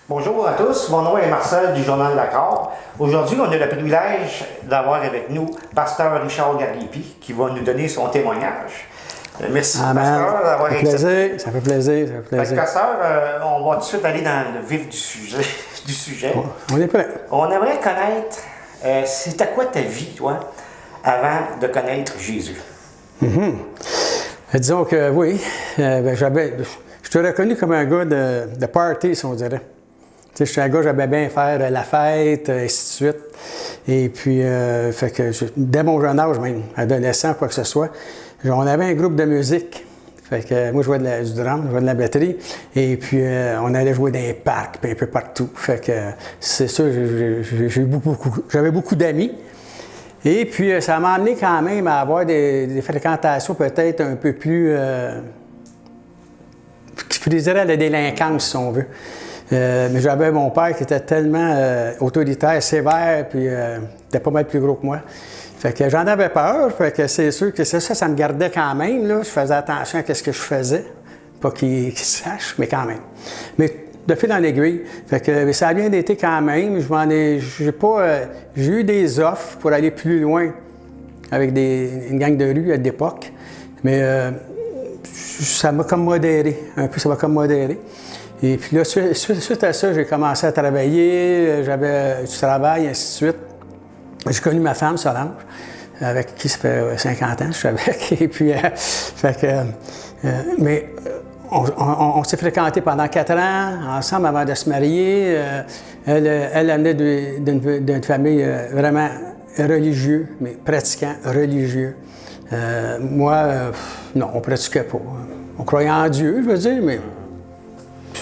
Bonjour à tous, mon nom est Marcel du Journal L'accord. Aujourd'hui, on a le privilège d'avoir avec nous Pasteur Richard Garlipi qui va nous donner son témoignage. Merci, Pasteur, d'avoir accepté. Ça fait plaisir. Pasteur, on va tout de suite aller dans le vif du sujet. On est prêt. On aimerait connaître, c'était quoi ta vie, toi, avant de connaître Jésus? Disons que oui, je suis reconnu comme un gars de party, si on dirait. Je suis un gars, j'aimais bien faire la fête, et ainsi de suite. Et puis, dès mon jeune âge, même, adolescent, quoi que ce soit, on avait un groupe de musique. Fait que moi, je jouais du drum, je jouais de la batterie. Et puis, on allait jouer dans les parcs, puis un peu partout. Fait que c'est sûr, j'avais beaucoup d'amis. Et puis, ça m'a amené quand même à avoir des fréquentations peut-être un peu plus... qui friserait à la délinquance, si on veut. Mais j'avais mon père qui était tellement autoritaire, sévère, puis était pas mal plus gros que moi. Fait que j'en avais peur, fait que c'est sûr que ça me gardait quand même, là. Je faisais attention à ce que je faisais. Pas qu'il sache, mais quand même. Mais de fil en aiguille, fait que ça a bien été quand même. J'ai eu des offres pour aller plus loin avec une gang de rue à l'époque, mais ça m'a comme modéré, un peu, ça m'a comme modéré. Et puis là, suite à ça, j'ai commencé à travailler, j'avais du travail, ainsi de suite. J'ai connu ma femme, Solange, avec qui ça fait 50 ans, je suis avec. Et puis, on s'est fréquentés pendant 4 ans, ensemble, avant de se marier. Elle venait d'une famille vraiment religieuse, mais pratiquant religieux. Moi, non, on ne pratiquait pas. On croyait en Dieu, je veux dire, mais...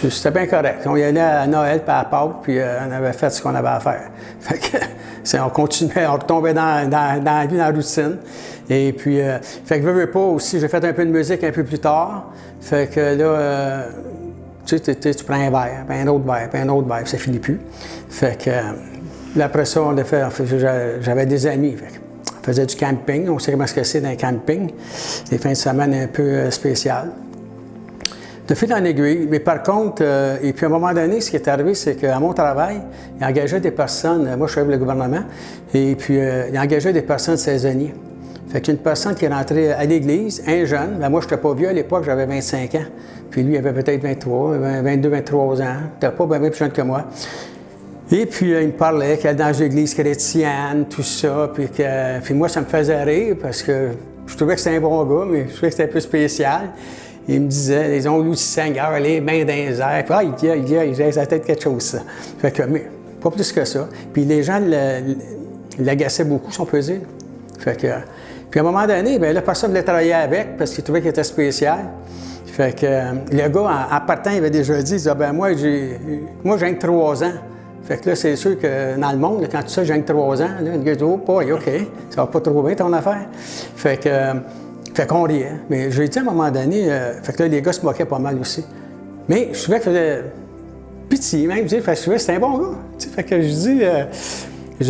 C'était bien correct. On y allait à Noël puis à Pâques, puis on avait fait ce qu'on avait à faire. Fait que, on continuait, on retombait dans la vie, dans la routine. Et puis, fait que veux pas aussi, j'ai fait un peu de musique un peu plus tard. Fait que là, tu prends un verre, puis un autre verre, puis un autre verre, puis ça finit plus. Fait que, là, après ça, j'avais des amis. Fait on faisait du camping, on sait comment c'est dans un camping. Des fins de semaine un peu spéciales. De fil en aiguille, mais par contre, et puis à un moment donné, ce qui est arrivé, c'est qu'à mon travail, il engageait des personnes, moi je suis avec le gouvernement, et puis il engageait des personnes saisonnières. Fait qu'une personne qui est rentrée à l'église, un jeune, moi je n'étais pas vieux à l'époque, j'avais 25 ans, puis lui il avait peut-être 22, 23 ans, il n'était pas bien plus jeune que moi. Et puis il me parlait qu'elle est dans une église chrétienne, tout ça, puis moi ça me faisait rire parce que je trouvais que c'était un bon gars, mais je trouvais que c'était un peu spécial. Il me disait, les ongles du Seigneur, les mains dans les airs. Puis, il disait, ça a peut-être quelque chose, ça. Fait que, mais pas plus que ça. Puis les gens l'agaçaient beaucoup, si on peut dire. Fait que, puis à un moment donné, bien, là, personne voulait travailler avec parce qu'il trouvait qu'il était spécial. Fait que le gars, en partant, il avait déjà dit, il disait, ben moi, j'ai 3 ans. Fait que là, c'est sûr que dans le monde, là, quand tu sais, j'ai 3 ans, là, le gars dit, oh, boy, OK, ça va pas trop bien ton affaire. Fait qu'on riait. Mais j'ai dit à un moment donné, fait que là, les gars se moquaient pas mal aussi. Mais je trouvais que faisait pitié, même. Fait que je trouvais que c'était un bon gars. Fait que je dis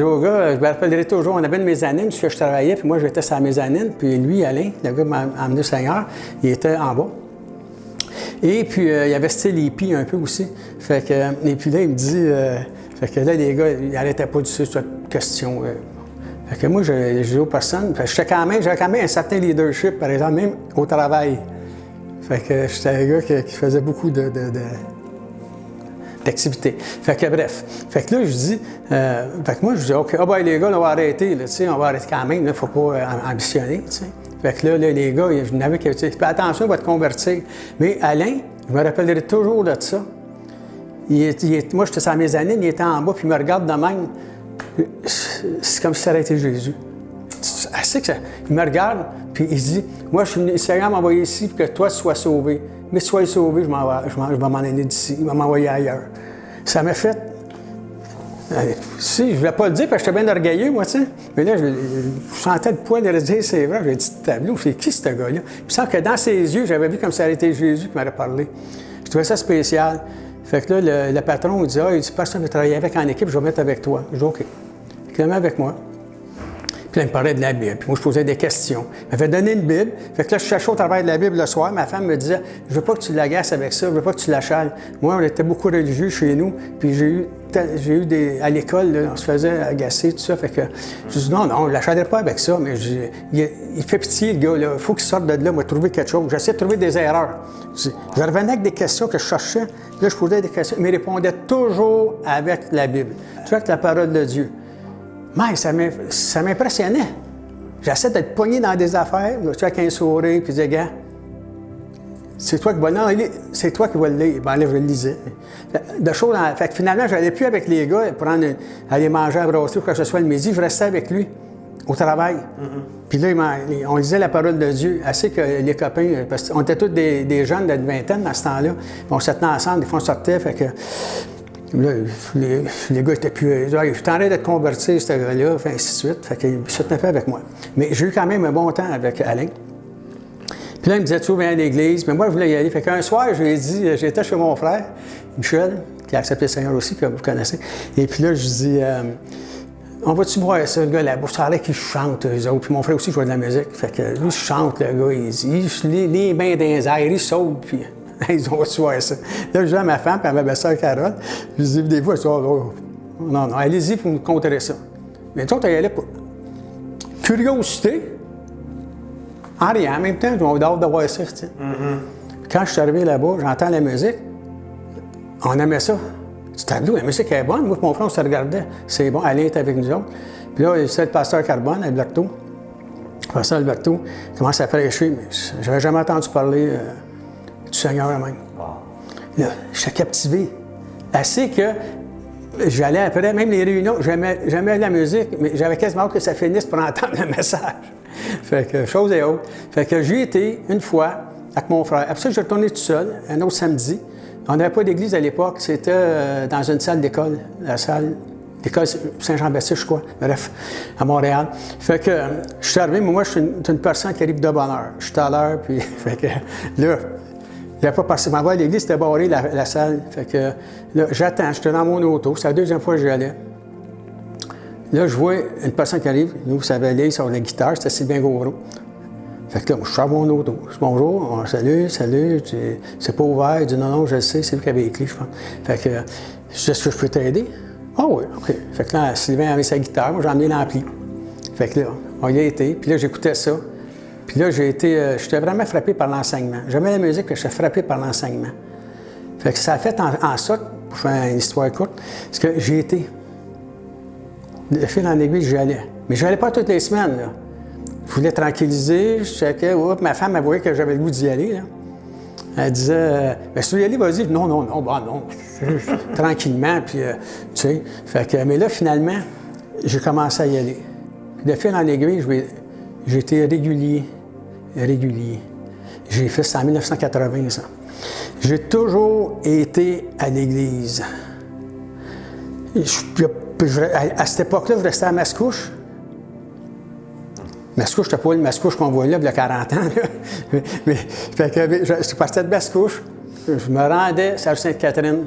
au gars, je me rappellerai toujours, on avait une mezzanine, parce que je travaillais, puis moi, j'étais sur la mezzanine, puis lui, Alain, le gars m'a amené au Seigneur, il était en bas. Et puis, il y avait style hippie un peu aussi. Fait que, et puis là, il me dit, fait que là, les gars, ils n'arrêtaient pas de dire cette question. Fait que moi, je dis aux personnes, j'avais quand même un certain leadership, par exemple, même au travail. Fait que j'étais un gars qui faisait beaucoup d'activités. Fait que bref. Fait que là, je dis, fait que moi, je dis, OK, les gars, on va arrêter, là, on va arrêter quand même, il ne faut pas ambitionner, t'sais. Fait que là, les gars, je n'avais que, fais attention, on va te convertir. Mais Alain, je me rappellerai toujours de ça. Moi, j'étais sur la mezzanine, il était en bas, puis il me regarde de même. C'est comme si ça avait été Jésus. Il me regarde, puis il se dit, moi, le Seigneur m'a envoyé ici pour que toi, tu sois sauvé. Mais si tu sois sauvé, je vais m'en aller d'ici, il va m'envoyer ailleurs. Ça m'a fait... Si, je ne voulais pas le dire parce que j'étais bien orgueilleux, moi, tu sais. Mais là, je sentais le poids de le dire, c'est vrai. J'ai dit, tableau, c'est qui ce gars-là? Il me semble que dans ses yeux, j'avais vu comme si ça avait été Jésus qui m'avait parlé. Je trouvais ça spécial. Fait que là, le patron, il dit, il dit, personne veut travailler avec en équipe, je vais mettre avec toi. Je dis, OK. Il met avec moi. Puis là, il me parlait de la Bible. Puis moi, je posais des questions. Il m'avait donné une Bible. Fait que là, je cherchais au travers de la Bible le soir. Ma femme me disait, je veux pas que tu l'agaces avec ça, je veux pas que tu l'achales. Moi, on était beaucoup religieux chez nous. Puis j'ai eu à l'école, là, on se faisait agacer, tout ça. Fait que je dis, non, je l'achalerai pas avec ça. Mais il fait pitié, le gars, là. Il faut qu'il sorte de là, moi, trouver quelque chose. J'essaie de trouver des erreurs. Je revenais avec des questions que je cherchais. Là, je posais des questions. Mais il répondait toujours avec la Bible. Toujours avec la parole de Dieu. Mais ça m'impressionnait. J'essaie d'être pogné dans des affaires, tu vois, avec un sourire, puis je disais, gars, c'est toi qui vas le lire. Ben là, je le lisais. Fait que finalement, je n'allais plus avec les gars pour aller manger à brasserie ou quoi que ce soit le midi. Je restais avec lui au travail. Puis là, on lisait la parole de Dieu. Assez que les copains, parce qu'on était tous des jeunes de vingtaine dans ce temps-là. Puis on se tenait ensemble, des fois on sortait, fait que... Là, les gars étaient plus... Je suis en train de te convertir, ce gars-là, ainsi de suite. Fait qu'il se tenait pas avec moi. Mais j'ai eu quand même un bon temps avec Alain. Puis là, il me disait, tu viens à l'église. Mais moi, je voulais y aller. Fait qu'un soir, je lui ai dit, j'étais chez mon frère, Michel, qui a accepté le Seigneur aussi, que vous connaissez. Et puis là, je dis, on va-tu voir ça, le gars là-bas? Ça a l'air qu'il chante, eux autres. Puis mon frère aussi jouait de la musique. Fait que lui, il chante, le gars. Il les mains dans les airs, il saute, puis... Ils ont reçu ça. Là, je dis à ma femme et à ma belle-sœur Carole, je dis des fois, je dis, non, allez-y, vous me conterez ça. Mais toi, tu y allais pour curiosité, en rien. En même temps, on a hâte de voir ça. Quand je suis arrivé là-bas, j'entends la musique, on aimait ça. Du tableau, la musique est bonne. Moi et mon frère, on se regardait. C'est bon, Alain était avec nous autres. Puis là, c'est le pasteur Carbone, Alberto. Le pasteur Alberto commence à prêcher, mais je n'avais jamais entendu parler du Seigneur même. Là, j'étais captivé. Assez que j'allais après, même les réunions, j'aimais la musique, mais j'avais quasiment hâte que ça finisse pour entendre le message. Fait que, chose et autre. Fait que j'y étais une fois avec mon frère. Après ça, je suis retourné tout seul, un autre samedi. On n'avait pas d'église à l'époque, c'était dans une salle d'école, la salle d'école Saint-Jean-Baptiste, je crois, bref, à Montréal. Fait que je suis arrivé, mais moi, je suis une personne qui arrive de bonne heure. Je suis à l'heure, puis fait que là, il n'a pas passé. Je m'en vais à l'église, c'était barré la salle. Fait que là, j'attends, j'étais dans mon auto. C'est la deuxième fois que j'y allais. Là, je vois une personne qui arrive. Nous, vous savez, aller sur la guitare, c'était Sylvain Gauvreau. Fait que là, je sors mon auto. Je dis bonjour, salut. C'est pas ouvert. Il dit non, je le sais, c'est lui qui avait les clés, je pense. Fait que je dis, est-ce que je peux t'aider? Ah oui, OK. Fait que là, Sylvain avait sa guitare, moi, j'ai emmené l'ampli. Fait que là, on y a été. Puis là, j'écoutais ça. Puis là, j'étais vraiment frappé par l'enseignement. J'aimais la musique, puis j'étais frappé par l'enseignement. Fait que ça a fait en sorte, pour faire une histoire courte, parce que j'ai été. De fil en aiguille, j'y allais. Mais je n'allais pas toutes les semaines, là. Je voulais tranquilliser, je checkais. Ma femme, elle voyait que j'avais le goût d'y aller, là. Elle disait, si tu veux y aller, vas-y. Non, non. Tranquillement, puis, tu sais. Fait que, mais là, finalement, j'ai commencé à y aller. De fil en aiguille, j'ai été régulier. J'ai fait ça en 1980, ça. J'ai toujours été à l'église. À cette époque-là, je restais à Mascouche. Mascouche, c'était pas le Mascouche qu'on voit là, il y a 40 ans. Là. Je partais de Mascouche. Je me rendais à Sainte-Catherine.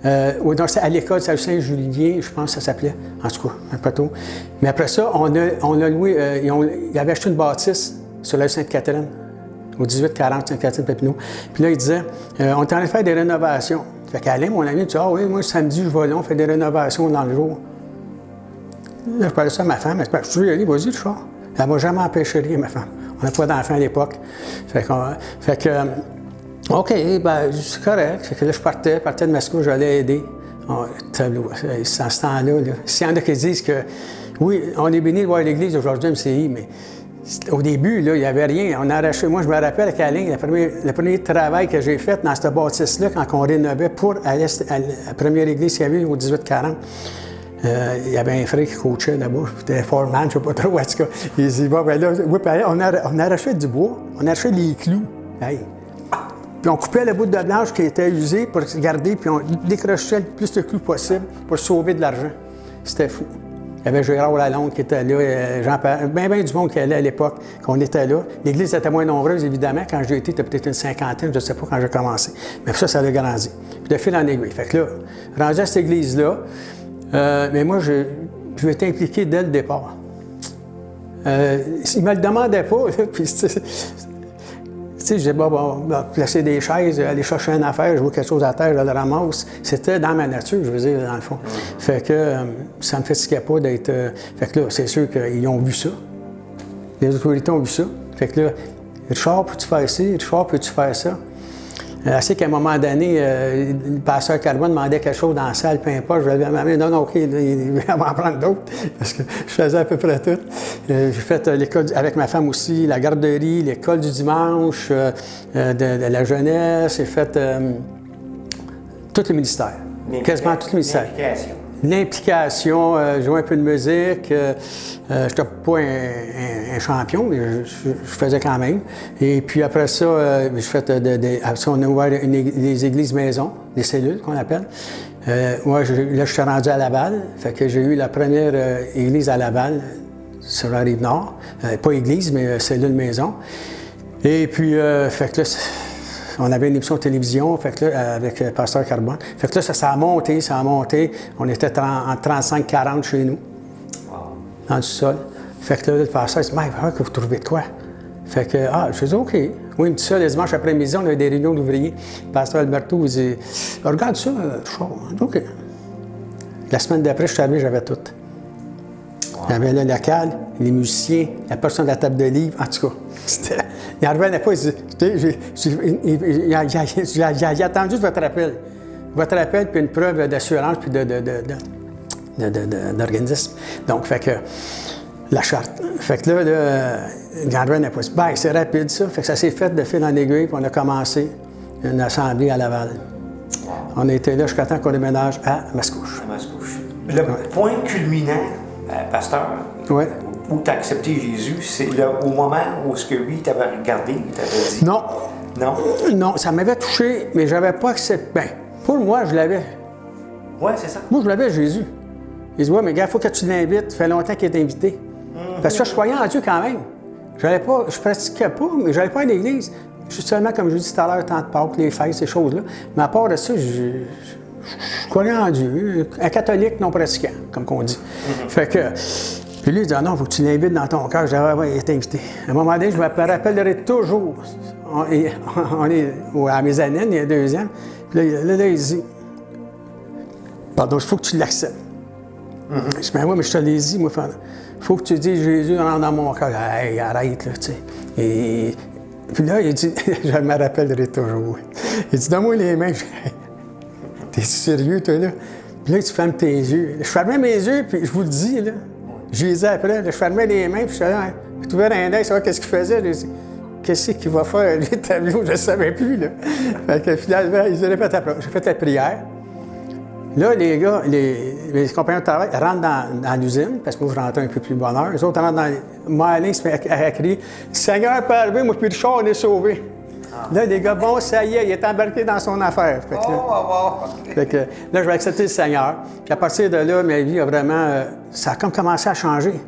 À l'école de Saint-Julien, je pense que ça s'appelait, en tout cas, un peu tôt. Mais après ça, on a loué, il avait acheté une bâtisse sur la Sainte-Catherine, au 1840 Sainte-Catherine-Papineau. Puis là, il disait, on est en train de faire des rénovations. Fait qu'Alain, mon ami, il dit, ah oui, moi, samedi, je vais là, on fait des rénovations dans le jour. Là, je parlais ça à ma femme, elle dit, je veux y aller, vas-y, le soir. Elle m'a jamais empêché rien, ma femme. On n'a pas d'enfants à l'époque. Fait que OK, ben c'est correct. Fait que là, je partais de Mascouche, j'allais aider. Tableau, c'est en ce temps-là. S'il y en a qui disent que, oui, on est béni de voir l'église aujourd'hui MCI, mais au début, là, il n'y avait rien. On a arraché. Moi, je me rappelle avec Alain, le premier travail que j'ai fait dans cette bâtisse-là, quand on rénovait pour aller à la première église qu'il y avait au 1840. Il y avait un frère qui coachait là-bas, c'était foreman, je ne sais pas trop, en tout cas. Il dit, bon, ben là, oui, on arrachait du bois, on arrachait les clous. Hey. Puis on coupait le bout de blanche qui était usé pour garder, puis on décrochait le plus de clous possible pour sauver de l'argent. C'était fou. Il y avait Gérard Lalonde qui était là, bien du monde qui allait à l'époque, qu'on était là. L'église était moins nombreuse, évidemment. Quand j'ai été, c'était peut-être une cinquantaine, je ne sais pas quand j'ai commencé. Mais ça a grandi. Puis de fil en aiguille. Fait que là, rendu à cette église-là, mais moi, je m'étais impliqué dès le départ. Il ne me le demandait pas. Là, puis, tu sais, je disais, bon, placer des chaises, aller chercher une affaire, je vois quelque chose à terre, je le ramasse. C'était dans ma nature, je veux dire, dans le fond. Fait que ça me fatiguait pas d'être. Fait que là, c'est sûr qu'ils ont vu ça. Les autorités ont vu ça. Fait que là, Richard, peux-tu faire ci? Richard, peux-tu faire ça? Assez qu'à un moment donné, le pasteur Carbone demandait quelque chose dans la salle, peu importe, je levais ma main, non, OK, il va en prendre d'autres, parce que je faisais à peu près tout. J'ai fait l'école avec ma femme aussi, la garderie, l'école du dimanche, de la jeunesse, j'ai fait tous les ministères, quasiment tous les ministères. L'implication, jouer un peu de musique. Je n'étais pas un champion, mais je faisais quand même. Et puis après ça, on a ouvert des églises maisons, des cellules qu'on appelle. Moi, là, je suis rendu à Laval. Fait que j'ai eu la première église à Laval, sur la Rive-Nord. Pas église, mais cellule maison. Et puis, fait que là, on avait une émission de télévision, fait que là, avec Pasteur Carbone. Fait que là, ça a monté, ça a monté. On était en 35-40 chez nous, dans le sol. Fait que là, le pasteur dit, mais que vous trouvez de quoi? Fait que, je dis, OK. Oui, il me dit ça, le dimanche après-midi, on a des réunions d'ouvriers. Le pasteur Alberto, il dit, regarde ça, OK. La semaine d'après, je suis arrivé, j'avais tout. J'avais le local, les musiciens, la personne de la table de livres, en tout cas. Il n'en revenait pas, j'ai attendu juste votre appel. Votre appel, puis une preuve d'assurance, puis d'organisme. Donc, fait que, la charte. Fait que là, il n'en revenait pas. Ben, c'est rapide, ça. Fait que ça s'est fait de fil en aiguille, puis on a commencé une assemblée à Laval. On a été là jusqu'à temps qu'on déménage à Mascouche. À Mascouche. Le point culminant, pasteur, ouais. Où tu as accepté Jésus, c'est au moment où ce que lui t'avait regardé, il t'avait dit. Non. Non? Non, ça m'avait touché, mais je n'avais pas accepté. Ben, pour moi, je l'avais. Oui, c'est ça. Moi, je l'avais, Jésus. Il dit, ouais, mais gars, il faut que tu l'invites. Ça fait longtemps qu'il est invité. Parce que je croyais en Dieu quand même. Je ne pratiquais pas, mais je n'allais pas à l'église. Juste seulement, comme je dis tout à l'heure, temps de Pâques, les fêtes, ces choses-là. Mais à part de ça, je croyais en Dieu. Un catholique non pratiquant, comme on dit. Fait que. Puis lui, il dit, non, il faut que tu l'invites dans ton cœur. Je dis, ouais, il est invité. À un moment donné, je me rappellerai toujours. On est à Mezzanine, il y a 2 ans. Puis là, il dit, pardon, il faut que tu l'acceptes. Je dis, ben oui, mais je te l'ai dit, moi, il faut que tu dises Jésus rentre dans mon cœur. Hey, arrête, là, tu sais. Et puis là, il dit, je me rappellerai toujours. Il dit, donne-moi les mains. T'es sérieux, toi, là? Puis là, tu fermes tes yeux. Je fermais mes yeux, puis je vous le dis, là. Je lisais après, je fermais les mains, puis je là, je trouvais un œil, savoir qu'est-ce qu'il faisait. Je dis, qu'est-ce qu'il va faire, lui, tableau? Je ne savais plus, là. Fait que finalement, ils avaient fait j'ai fait la prière. Là, les gars, mes compagnons de travail rentrent dans l'usine, parce que moi, je rentrais un peu plus de bonne heure. Les autres rentrent Alain se met à crier, Seigneur, peut arriver, moi, puis Richard, on est sauvé. Là, les gars, bon, ça y est, il est embarqué dans son affaire. Fait que, là, je vais accepter le Seigneur. Puis à partir de là, ma vie a vraiment... ça a comme commencé à changer. Tu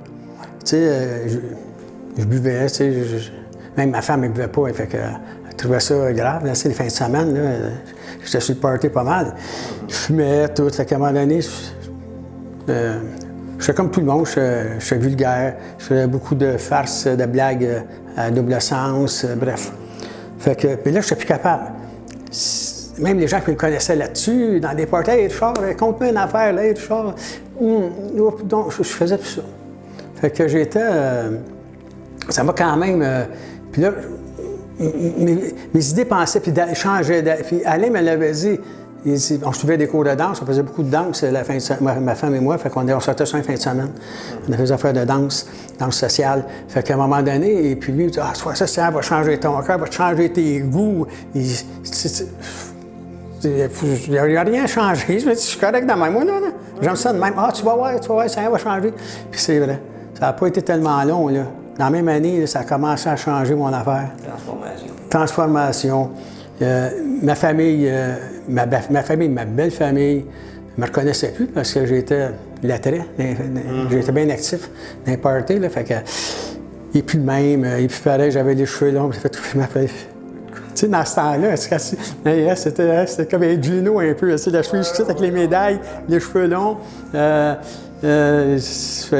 sais, je buvais, tu sais, même ma femme ne buvait pas, fait que, elle trouvait ça grave. Là, c'est les fins de semaine, là, j'étais sur le party pas mal. Je fumais, tout. Fait qu'à un moment donné, je fais comme tout le monde, je suis vulgaire. Je faisais beaucoup de farces, de blagues à double sens, bref. Fait que, puis là, je n'étais plus capable. Même les gens qui me connaissaient là-dessus, dans des parties, hey, Richard, compte-moi une affaire, là, Richard. Donc, je faisais plus ça. Fait que j'étais. Ça m'a quand même. Puis là, mes idées pensaient, puis changeaient. Puis Alain me l'avait dit. On suivait des cours de danse, on faisait beaucoup de danse, ma femme et moi, fait qu'on sortait sur une fin de semaine. On avait des affaires de danse sociale. Fait qu'à un moment donné, et puis lui, il dit, ça va changer ton cœur, va changer tes goûts. Il n'y a rien changé. Je me dis, je suis correct dans ma moi, non. J'aime ça de même. Tu vas voir, ça va changer. Puis c'est vrai. Ça n'a pas été tellement long, là. Dans la même année, là, ça a commencé à changer mon affaire. Transformation. Ma famille, ma belle-famille ne me reconnaissait plus parce que j'étais lettré, j'étais bien actif dans les parties, là, fait que, et puis même, et puis pareil, j'avais les cheveux longs, j'ai fait tout ma sais, dans ce temps-là, c'était comme un Gino un peu, tu sais, la cheville ici avec les médailles, les cheveux longs. Fait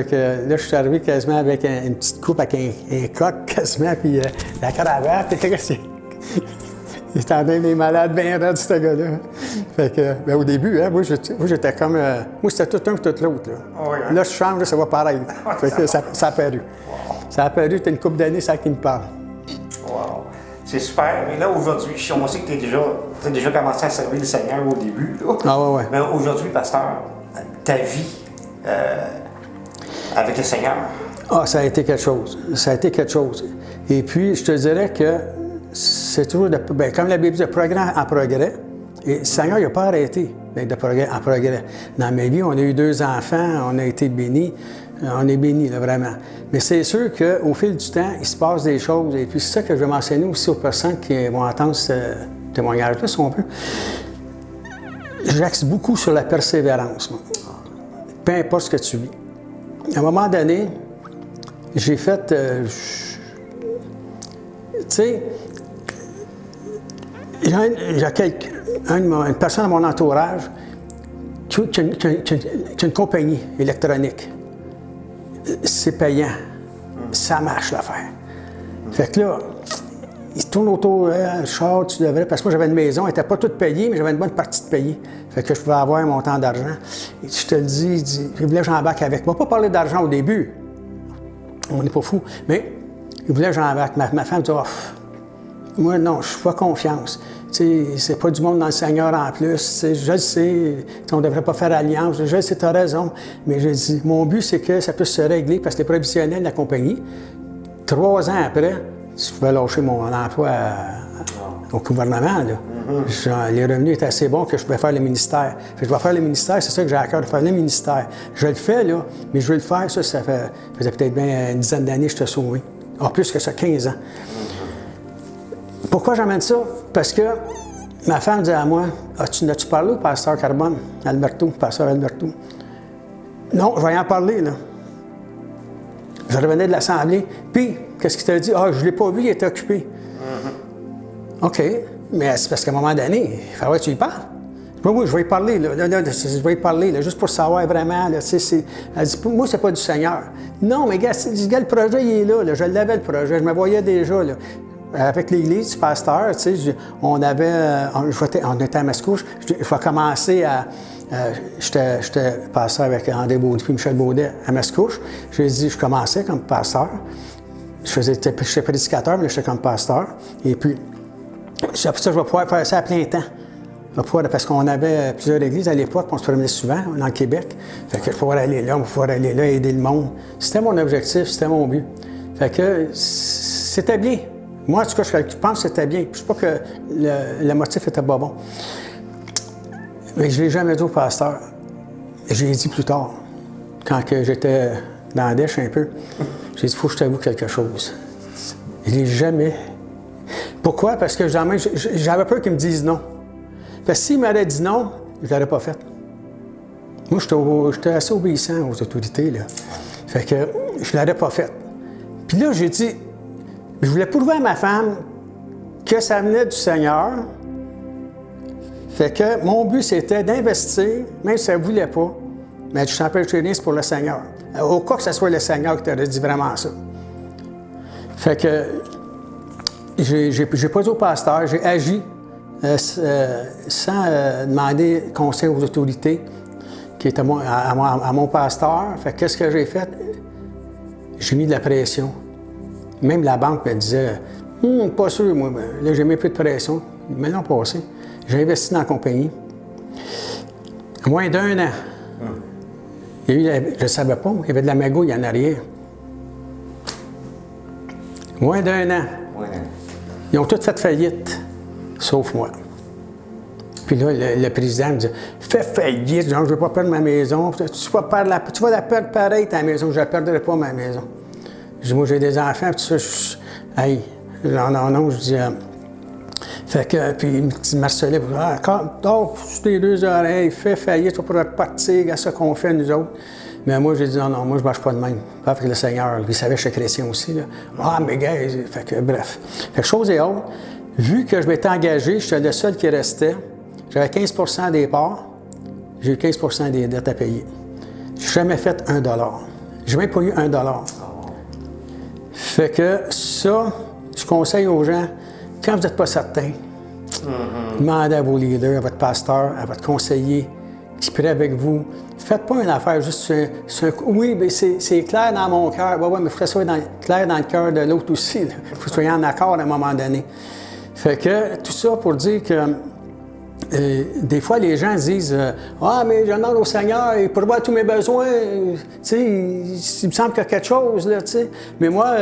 que là, je suis arrivé quasiment avec une petite coupe avec un coq quasiment, puis la cravate. Il était bien des malades, bien raides, ce gars-là. Fait que, ben, au début, hein, moi, j'étais comme... moi, c'était tout un puis tout l'autre. Là. Oh, oui, hein? Là, je change, là, ça va pareil. Fait que ça a apparu. Wow. Ça a apparu, t'as une couple d'années, c'est ça qui me parle. Wow. C'est super. Mais là, aujourd'hui, on sait que tu as déjà commencé à servir le Seigneur au début. Là. Ah ouais, ouais. Mais aujourd'hui, pasteur, ta vie avec le Seigneur. Ah, ça a été quelque chose. Ça a été quelque chose. Et puis, je te dirais que c'est toujours, comme la Bible dit, de progrès en progrès. Et le Seigneur, il n'a pas arrêté d'être de progrès en progrès. Dans ma vie, on a eu 2 enfants, on a été bénis. On est bénis, là, vraiment. Mais c'est sûr qu'au fil du temps, il se passe des choses. Et puis, c'est ça que je vais mentionner aussi aux personnes qui vont entendre ce témoignage-là, si on peut. J'axe beaucoup sur la persévérance, moi. Peu importe ce que tu vis. À un moment donné, j'ai fait... tu sais, il y a une personne dans mon entourage qui a une compagnie électronique. C'est payant. Ça marche l'affaire. Fait que là, il tourne autour, Charles, tu devrais. Parce que moi, j'avais une maison, elle n'était pas toute payée, mais j'avais une bonne partie de payée. Fait que je pouvais avoir un montant d'argent. Et je te le dis, il voulait que j'embarque avec. Il ne m'a pas parlé d'argent au début. On n'est pas fou. Mais il voulait que j'embarque. Ma femme dit, oh, moi, non, je ne fais pas confiance. C'est pas du monde dans le Seigneur en plus. Je le sais, on ne devrait pas faire alliance. Je le sais, tu as raison. Mais je dis, mon but, c'est que ça puisse se régler parce que les prévisionnels de la compagnie, 3 ans après, je pouvais lâcher mon emploi au gouvernement. Là. Genre, les revenus étaient assez bons que je pouvais faire le ministère. Je dois faire le ministère, c'est ça que j'ai à cœur de faire, le ministère. Je le fais, là, mais je veux le faire, ça faisait peut-être bien une dizaine d'années que je t'ai sauvé. Ah, plus que ça, 15 ans. Pourquoi j'emmène ça? Parce que ma femme dit à moi, n'as-tu parlé au pasteur Carbone, pasteur Alberto? Non, je vais y en parler, là. Je revenais de l'Assemblée, puis, qu'est-ce qu'il t'a dit? Ah, je ne l'ai pas vu, il était occupé. OK, mais c'est parce qu'à un moment donné, il faudrait que tu y parles. Oui, je vais y parler, là. Je vais y parler, là, juste pour savoir vraiment, là. Elle dit, moi, c'est pas du Seigneur. Non, mais gars, le projet, il est là. Je l'avais, le projet, je me voyais déjà, là. Avec l'Église du pasteur, tu sais, on était à Mascouche, je vais commencer à... J'étais pasteur avec André Baudet puis Michel Baudet à Mascouche. J'ai dit, je commençais comme pasteur. J'étais prédicateur, mais là, j'étais comme pasteur. Et puis, après ça, je vais pouvoir faire ça à plein temps. Parce qu'on avait plusieurs églises à l'époque, on se promenait souvent dans le Québec. Fait que je vais pouvoir aller là, on va pouvoir aller là, aider le monde. C'était mon objectif, c'était mon but. Fait que c'était bien. Moi, en tout cas, je pense que c'était bien. Je ne sais pas que le motif était pas bon. Mais je ne l'ai jamais dit au pasteur. Je l'ai dit plus tard, quand j'étais dans la dèche un peu. J'ai dit, il faut que je t'avoue quelque chose. Je ne l'ai jamais. Pourquoi? Parce que j'avais peur qu'il me dise non. Parce que s'il m'aurait dit non, je ne l'aurais pas fait. Moi, j'étais assez obéissant aux autorités, là. Fait que je ne l'aurais pas fait. Puis là, j'ai dit, je voulais prouver à ma femme que ça venait du Seigneur. Fait que mon but, c'était d'investir, même si elle ne voulait pas. Mais je t'empêche rien, c'est pour le Seigneur. Au cas que ce soit le Seigneur qui t'aurait dit vraiment ça. Fait que j'ai pas dit au pasteur, j'ai agi sans demander conseil aux autorités qui étaient à mon pasteur. Fait que qu'est-ce que j'ai fait? J'ai mis de la pression. Même la banque me disait, pas sûr, moi, là, j'ai mis plus de pression. Ils me l'ont passé. J'ai investi dans la compagnie. Moins d'1 an. Il y a eu, je ne savais pas, il y avait de la magouille en arrière. Moins d'1 an. Ouais. Ils ont tous fait faillite, sauf moi. Puis là, le président me dit, fais faillite, genre, je ne veux pas perdre ma maison. Tu vas la perdre pareil, ta maison. Je ne la perdrai pas, ma maison. Je dis, moi, j'ai des enfants, puis tout ça, hey, non, je dis, fait que, puis il me harcelait, sur tes 2 oreilles, fais faillite, tu vas pouvoir repartir à ce qu'on fait, nous autres. Mais moi, j'ai dit, non, moi, je ne marche pas de même. Pas avec le Seigneur, il savait que je suis chrétien aussi, là. Ah, mais gars, fait que, bref. Fait que, chose et autre, vu que je m'étais engagé, j'étais le seul qui restait, j'avais 15 % des parts, j'ai eu 15 % des dettes à payer. Je n'ai jamais fait $1. Je n'ai même pas eu $1. Fait que ça, je conseille aux gens, quand vous n'êtes pas certain, demandez à vos leaders, à votre pasteur, à votre conseiller, qui prie avec vous. Faites pas une affaire juste oui, mais c'est clair dans mon cœur. Oui, mais il faut que ça soit clair dans le cœur de l'autre aussi. Il faut que vous soyez en accord à un moment donné. Fait que tout ça pour dire que des fois, les gens disent ah, mais je demande au Seigneur, il pourvoit tous mes besoins. Tu sais, il me semble qu'il y a quelque chose, là, tu sais. Mais moi,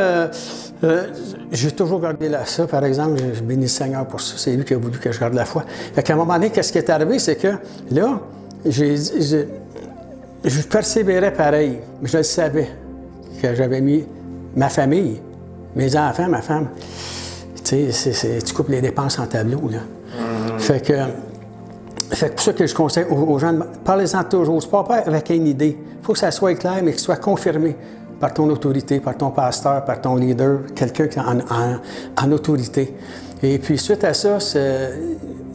j'ai toujours gardé ça. Par exemple, je bénis le Seigneur pour ça. C'est lui qui a voulu que je garde la foi. Fait qu'à un moment donné, qu'est-ce qui est arrivé, c'est que là, je persévérais pareil. Mais je le savais que j'avais mis ma famille, mes enfants, ma femme. Tu sais, tu coupes les dépenses en tableau, là. Fait que pour ça que je conseille aux gens, parlez-en toujours. C'est pas avec une idée. Il faut que ça soit clair, mais que ce soit confirmé par ton autorité, par ton pasteur, par ton leader, quelqu'un qui est en autorité. Et puis, suite à ça, tu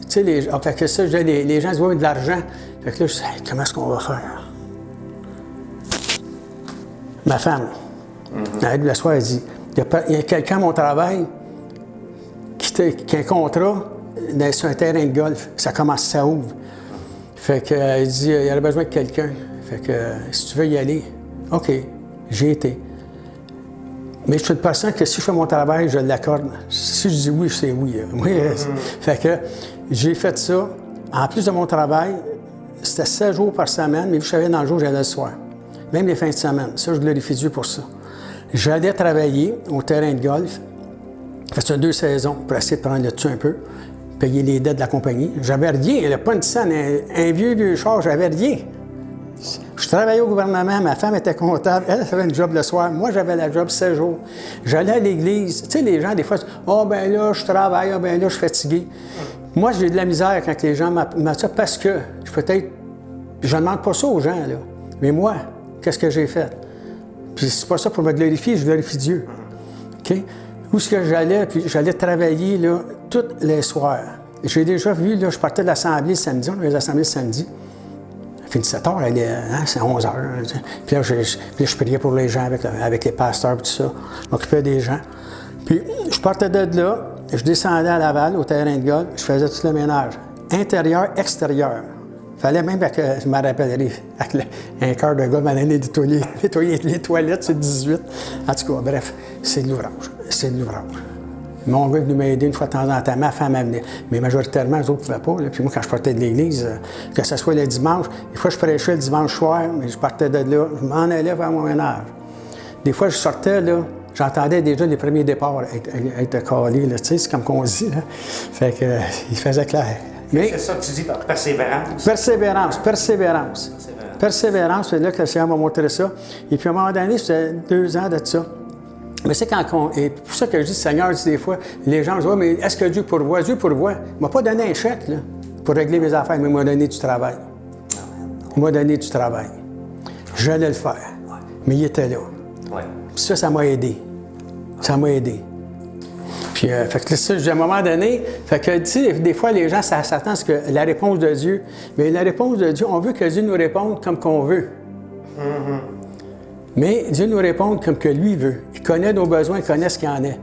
sais, les gens disent, oui, de l'argent. Fait que là, je dis, hey, comment est-ce qu'on va faire? Ma femme, la soirée, elle dit, il y a quelqu'un à mon travail qui a un contrat sur un terrain de golf. Ça commence, ça ouvre. Fait que, elle dit, il y aurait besoin de quelqu'un. Fait que, si tu veux y aller, OK, j'ai été. Mais je suis une personne que si je fais mon travail, je l'accorde. Si je dis oui, c'est oui. Fait que, j'ai fait ça. En plus de mon travail, c'était 7 jours par semaine, mais je savais dans le jour, j'allais le soir. Même les fins de semaine. Ça, je glorifie Dieu pour ça. J'allais travailler au terrain de golf. Fait 2 saisons pour essayer de prendre le dessus un peu, payer les dettes de la compagnie. J'avais rien, elle n'a pas une scène, un vieux char, j'avais rien. Je travaillais au gouvernement, ma femme était comptable, elle avait une job le soir, moi j'avais la job 7 jours. J'allais à l'église. Tu sais, les gens, des fois, « Ah, ben là, je travaille, ah, ben là, je suis fatigué. » Moi, j'ai de la misère quand les gens m'appellent ça parce que je ne demande pas ça aux gens, là. Mais moi, qu'est-ce que j'ai fait? Puis c'est pas ça pour me glorifier, je glorifie Dieu. OK? Où est-ce que j'allais? Puis j'allais travailler, là, tous les soirs. J'ai déjà vu, là, je partais de l'Assemblée le samedi, on avait l'Assemblée le samedi. Elle finit 7 heures, c'est 11 heures. Puis là, je priais pour les gens avec les pasteurs et tout ça. Je m'occupais des gens. Puis je partais de là, je descendais à Laval, au terrain de golf, je faisais tout le ménage. Intérieur, extérieur. Il fallait même que je me rappellerai, avec un quart de gars m'allait nettoyer les toilettes sur 18. En tout cas, bref, c'est de l'ouvrage. C'est de l'ouvrage. Mon gars est venu m'aider une fois de temps en temps. Ma femme, elle venait. Mais majoritairement, les autres ne pouvaient pas. Là. Puis moi, quand je partais de l'église, que ce soit le dimanche, des fois, je prêchais le dimanche soir, mais je partais de là, je m'en allais vers mon ménage. Des fois, je sortais, là, j'entendais déjà les premiers départs être calés, là, tu sais, c'est comme qu'on dit, là. Fait que, il faisait clair. Mais c'est ça que tu dis par persévérance. Persévérance, c'est là que le Seigneur m'a montré ça. Et puis à un moment donné, c'était 2 ans de ça. Mais c'est et pour ça que je dis, Seigneur, dit des fois, les gens disent, ouais, mais est-ce que Dieu pourvoit? Dieu pourvoit. Il ne m'a pas donné un chèque, là, pour régler mes affaires, mais il m'a donné du travail. Il m'a donné du travail. J'allais le faire. Mais il était là. Puis ça m'a aidé. Ça m'a aidé. Puis, fait que ça, à un moment donné, fait que, tu sais, des fois, les gens s'attendent à ce que la réponse de Dieu, mais la réponse de Dieu, on veut que Dieu nous réponde comme qu'on veut. Mais Dieu nous répond comme que lui veut. Il connaît nos besoins, il connaît ce qu'il en est.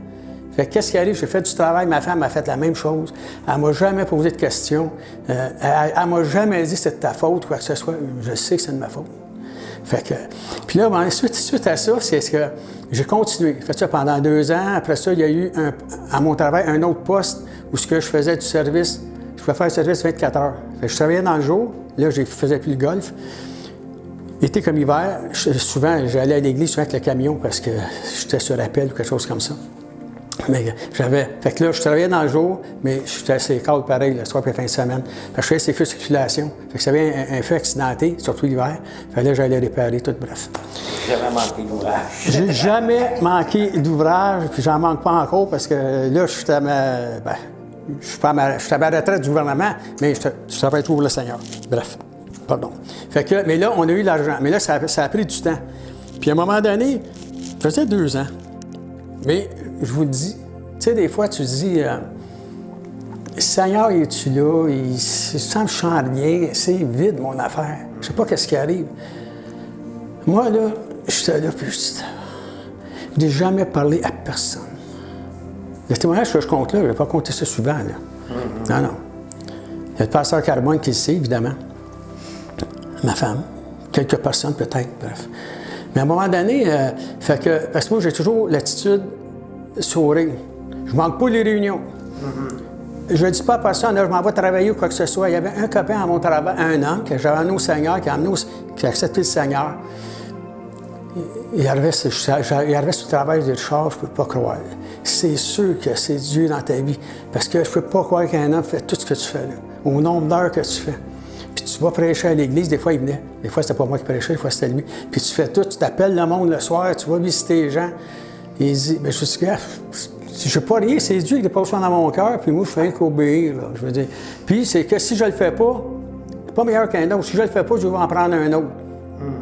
Fait que qu'est-ce qui arrive? J'ai fait du travail, ma femme a fait la même chose. Elle m'a jamais posé de questions. Elle m'a jamais dit c'est de ta faute ou quoi que ce soit. Je sais que c'est de ma faute. Fait que, puis là, suite à ça, c'est ce que j'ai continué. J'ai fait ça pendant 2 ans. Après ça, il y a eu, à mon travail, un autre poste où ce que je faisais du service. Je pouvais faire le service 24 heures. Fait que je travaillais dans le jour. Là, je faisais plus le golf. Été comme hiver, souvent, j'allais à l'église souvent avec le camion parce que j'étais sur appel ou quelque chose comme ça. Mais fait que là, je travaillais dans le jour, mais j'étais assez calme pareil, le soir et la fin de semaine. Fait que je faisais ces feux de circulation. Fait que j'avais un feu accidenté, surtout l'hiver. Fait que là, j'allais réparer tout, bref. Jamais manqué d'ouvrage. J'ai jamais manqué d'ouvrage, puis j'en manque pas encore parce que là, je suis à ma retraite du gouvernement, mais je travaille toujours pour le Seigneur. Bref. Pardon. Fait que, mais là, on a eu l'argent. Mais là, ça a pris du temps. Puis à un moment donné, ça faisait 2 ans. Mais je vous le dis, tu sais, des fois, tu dis, Seigneur, es-tu là? Il semble que je sens rien. C'est vide, mon affaire. Je sais pas qu'est-ce qui arrive. Moi, là, j'étais là, puis je n'ai jamais parlé à personne. Le témoignage que je compte là, je ne vais pas compter ça souvent, là. Non, non. Il y a le pasteur Carbone qui le sait, évidemment. Ma femme. Quelques personnes, peut-être, bref. Mais à un moment donné, parce que moi, j'ai toujours l'attitude sourire. Je ne manque pas les réunions. Je ne dis pas à personne, là, je m'en vais travailler ou quoi que ce soit. Il y avait un copain à mon travail, un homme, que j'avais amené au Seigneur, qui a accepté le Seigneur. Il arrivait sur le travail, il dit, Richard, je ne peux pas croire. C'est sûr que c'est Dieu dans ta vie. Parce que je ne peux pas croire qu'un homme fait tout ce que tu fais, là, au nombre d'heures que tu fais. Puis tu vas prêcher à l'église, des fois il venait. Des fois, c'était pas moi qui prêchais, des fois c'était lui. Puis tu fais tout, tu t'appelles le monde le soir, tu vas visiter les gens. Et il dit, mais je suis je ne sais pas rien, c'est Dieu qui dépose ça dans mon cœur, puis moi, je fais rien qu'obéir, là, je veux dire. Puis c'est que si je le fais pas, c'est pas meilleur qu'un autre. Si je le fais pas, je vais en prendre un autre.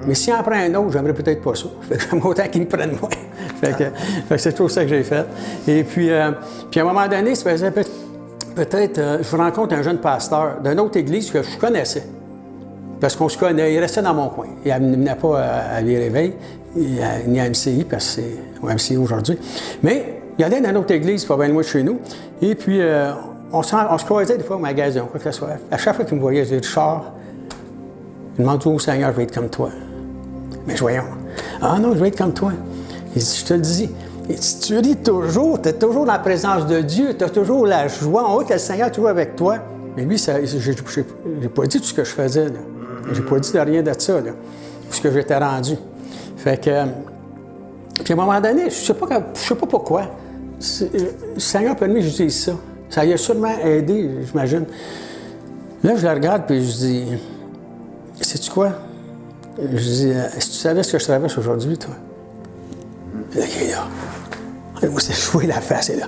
Mais s'il en prend un autre, j'aimerais peut-être pas ça. Fait que j'aimerais autant qu'il me prenne moi. fait que c'est tout ça que j'ai fait. Et puis à un moment donné, ça faisait peut-être, je rencontre un jeune pasteur d'une autre église que je connaissais. Parce qu'on se connaît, il restait dans mon coin. Il ne venait pas à Les Réveils, ni à MCI, parce que c'est au MCI aujourd'hui. Mais il allait dans une autre église, pas bien loin de chez nous. Et puis, on se croisait des fois au magasin, quoi que ce soit. À chaque fois qu'il me voyait, je disais, Richard, demande-toi au Seigneur, je vais être comme toi. Mais voyons. Ah non, je vais être comme toi. Il dit, je te le dis. Il dit, tu ris toujours, tu es toujours dans la présence de Dieu, tu as toujours la joie. On voit que le Seigneur est toujours avec toi. Mais lui, je n'ai pas dit tout ce que je faisais. Je n'ai pas dit de rien de ça, là, ce que j'étais rendu. Fait que. Puis à un moment donné, je ne sais pas pourquoi. Le Seigneur a permis que je dise ça. Ça lui a sûrement aidé, j'imagine. Là, je la regarde puis je dis, sais-tu quoi? Je dis, est-ce que tu savais ce que je traverse aujourd'hui, toi? Là, il est là. Moi, c'est joué la face, il est là.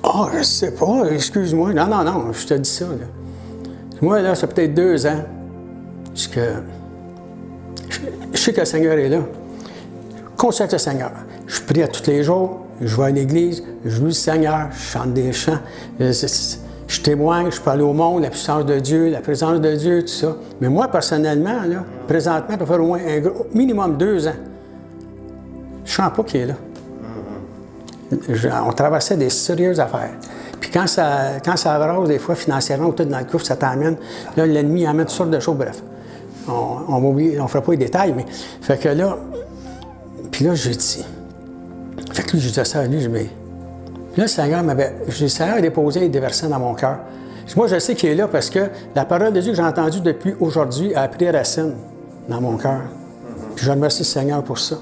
Ah, je sais pas, excuse-moi. Non, je te dis ça, là. Moi, là, ça fait peut-être 2 ans que je sais que le Seigneur est là. Je consacre le Seigneur. Je prie à tous les jours, je vais à l'église, je loue le Seigneur, je chante des chants, je témoigne, je parle au monde, la puissance de Dieu, la présence de Dieu, tout ça. Mais moi, personnellement, là, présentement, ça va faire au moins minimum 2 ans. Je ne sens pas qu'il est là. On traversait des sérieuses affaires. Puis quand ça brasse, des fois, financièrement, ou tout dans le coffre, ça t'amène. Là, l'ennemi amène toutes sortes de choses, bref. On ne fera pas les détails, mais. Fait que là. Puis là, j'ai dit. Fait que lui, je disais ça à lui, je dis, mais. Puis là, le Seigneur a déposé des versets dans mon cœur. Moi, je sais qu'il est là parce que la parole de Dieu que j'ai entendue depuis aujourd'hui a pris racine dans mon cœur. Puis je remercie le Seigneur pour ça.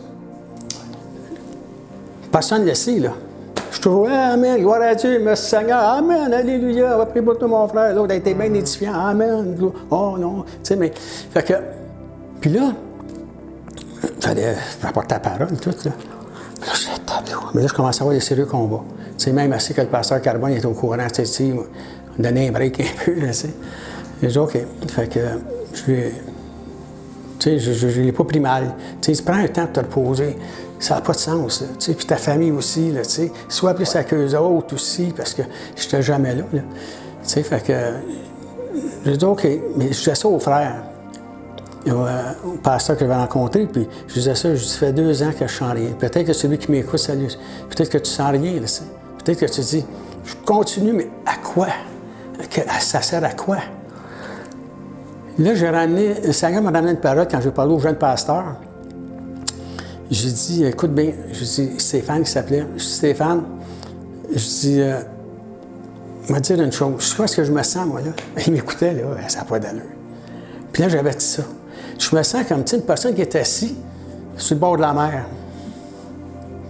Personne ne le sait, là. Je suis toujours, Amen, gloire à Dieu, merci Seigneur, Amen, Alléluia, on va prier pour toi, mon frère. L'autre a été bien édifiant, Amen, oh non, tu sais, mais. Fait que. Puis là, j'allais rapporter la parole, tout, là. Puis là, je tableau. Mais là, je commence à avoir des sérieux combats. Tu sais, même assez que le pasteur Carbone était au courant, tu sais, on donnait un break un peu, là, tu sais. J'ai dit, OK. Fait que, je l'ai pas pris mal. Tu sais, prends un temps de te reposer. Ça n'a pas de sens, là, tu sais. Puis ta famille aussi, là, tu sais. Sois plus à qu'eux autres aussi, parce que je n'étais jamais là, Tu sais, fait que. J'ai dit, OK. Mais je disais ça aux frères. Au pasteur que j'avais rencontré, puis je disais ça, je dis, ça fait 2 ans que je sens rien. Peut-être que celui qui m'écoute, peut-être que tu sens rien, là, peut-être que tu dis, je continue, mais à quoi? Ça sert à quoi? Là, le Seigneur m'a ramené une parole quand j'ai parlé au jeune pasteur. J'ai dit, écoute bien, je dis, Stéphane qui s'appelait, je dis, Stéphane, je dis, il m'a dit une chose, je sais pas ce que je me sens, moi, là. Il m'écoutait, là, ça n'a pas d'allure. Puis là, j'avais dit ça. Je me sens comme, tu sais, une personne qui est assise sur le bord de la mer.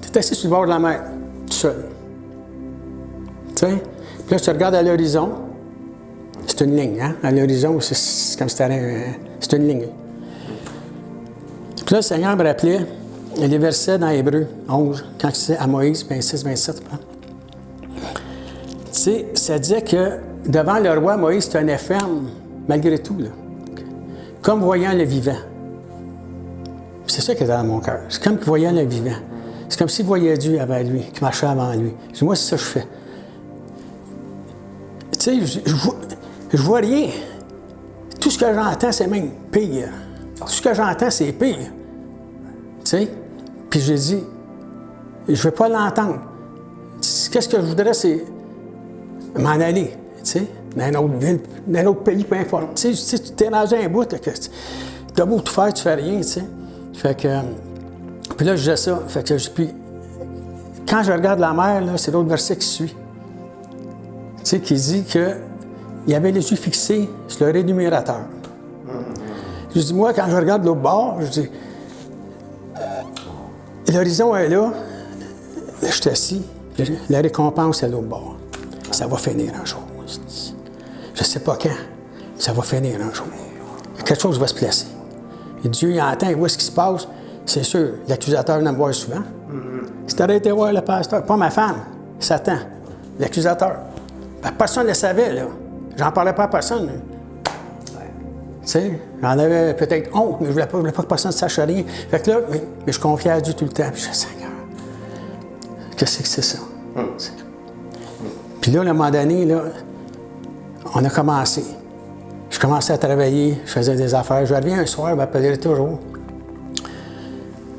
Tu es assis sur le bord de la mer, tout seul. Tu sais? Puis là, tu regardes à l'horizon, c'est une ligne, hein? À l'horizon, c'est comme si c'était c'est une ligne. Puis là, le Seigneur me rappelait les versets dans Hébreux 11, quand il disait à Moïse, 26, 27. Tu sais, ça disait que devant le roi, Moïse tenait ferme, malgré tout, là. Comme voyant le vivant. C'est ça qui était dans mon cœur. C'est comme voyant le vivant. C'est comme s'il voyait Dieu avant lui, qui marchait avant lui. Je dis, moi, c'est ça que je fais. tu sais, je vois rien. Tout ce que j'entends, c'est même pire. Tout ce que j'entends, c'est pire. Tu sais? Puis j'ai dit, je ne vais pas l'entendre. Qu'est-ce que je voudrais, c'est m'en aller, tu sais, dans une autre ville, dans un autre pays, peu importe. Tu sais, tu es dans un bout, là, que tu as beau tout faire, tu fais rien, tu sais. Fait que, puis là, je disais ça. Fait que, puis, quand je regarde la mer, là, c'est l'autre verset qui suit. Tu sais, qui dit qu'il avait les yeux fixés sur le rémunérateur. Je dis, moi, quand je regarde l'autre bord, je dis, l'horizon est là, je suis assis, la récompense est à l'autre bord. Ça va finir un jour. Je ne sais pas quand, mais ça va finir un jour. Quelque chose va se placer. Et Dieu, il entend, il voit ce qui se passe. C'est sûr, l'accusateur vient me voir souvent. Si tu aurais été voir le pasteur, pas ma femme, Satan, l'accusateur. Ben, personne ne le savait, là. J'en parlais pas à personne. Tu sais, j'en avais peut-être honte, mais je ne voulais pas que personne ne sache rien. Fait que là, mais je confiais à Dieu tout le temps. Puis je disais, Seigneur, qu'est-ce que c'est ça? Puis là, à un moment donné, là, on a commencé. Je commençais à travailler, je faisais des affaires. Je reviens un soir, il m'appelait toujours.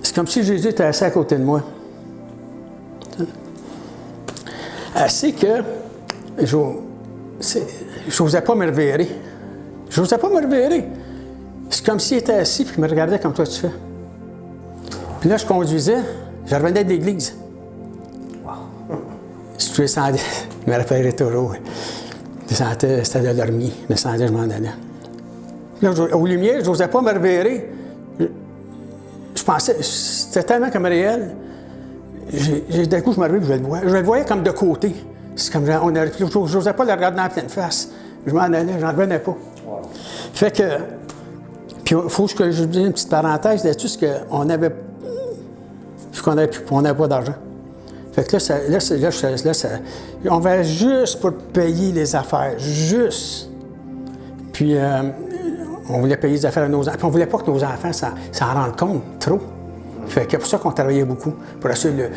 C'est comme si Jésus était assis à côté de moi. Assis que je n'osais pas me revirer. Je n'osais pas me revirer. C'est comme s'il était assis et qu'il me regardait comme toi tu fais. Puis là, je conduisais, je revenais de l'église. Si tu descendais, je me rappellerai toujours. Je sentais, c'était de dormir. Je descendais, je m'en allais. Là, aux lumières, je n'osais pas me revirer. Je pensais, c'était tellement comme réel. D'un coup, je me réveillais, je le voyais comme de côté. C'est comme, je n'osais pas le regarder dans la pleine face. Je m'en allais, j'en revenais pas. Wow. Fait que, puis il faut que je dise une petite parenthèse là-dessus, qu'on avait, vu qu'on n'avait pas d'argent. Fait que là, on va juste pour payer les affaires, juste. Puis, on voulait payer les affaires à nos enfants. Puis on voulait pas que nos enfants s'en rendent compte trop. Fait que c'est pour ça qu'on travaillait beaucoup, pour essayer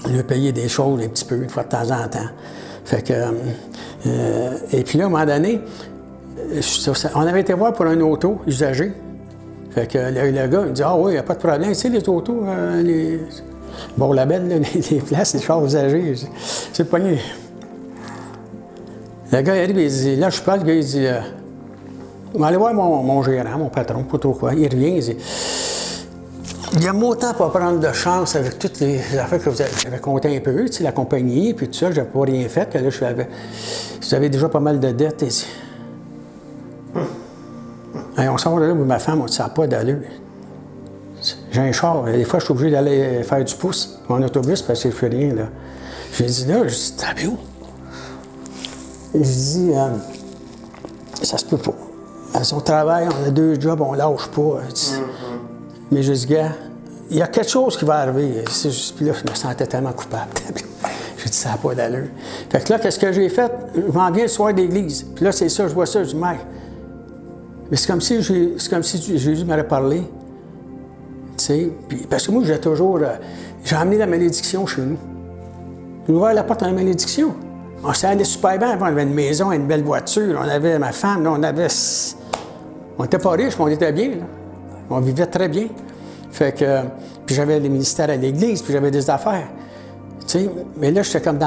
de payer des choses un petit peu, une fois de temps en temps. Fait que, et puis là, à un moment donné, on avait été voir pour un auto usagé. Fait que le gars me dit, ah oui, il n'y a pas de problème. Tu sais, les autos, bon, la belle, là, les places, les chars usagés, c'est pas rien. Le gars, il arrive, il dit, là, je parle, le gars, il dit, on va aller voir mon gérant, mon patron, pas trop quoi. Il revient, il dit, il y a autant pas prendre de chance avec toutes les affaires que j'avais compté un peu, tu sais, la compagnie, puis tout ça, j'avais pas rien fait, que là, j'avais déjà pas mal de dettes. Et on sort de là, ma femme, on dit, ça n'a pas d'allure. J'ai un char, des fois, je suis obligé d'aller faire du pouce, mon autobus, parce que je fais rien, là. J'ai dit, là, je dis, t'as où? Et je dis, ça se peut pas. On travaille, on a 2 jobs, on lâche pas. Mais je dis, gars, il y a quelque chose qui va arriver. Puis là, je me sentais tellement coupable. J'ai dit, ça n'a pas d'allure. Fait que là, qu'est-ce que j'ai fait? Je m'en viens le soir d'église. Puis là, c'est ça, je vois ça, je dis, mec. Mais c'est comme si Jésus m'aurait parlé. Tu sais, parce que moi, j'ai amené la malédiction chez nous. J'ai ouvert la porte à la malédiction. On s'est allé super bien. On avait une maison, une belle voiture. On avait ma femme, là, on n'était pas riches, mais on était bien. Là. On vivait très bien. Fait que, puis j'avais les ministères à l'église, puis j'avais des affaires. Tu sais, mais là, j'étais comme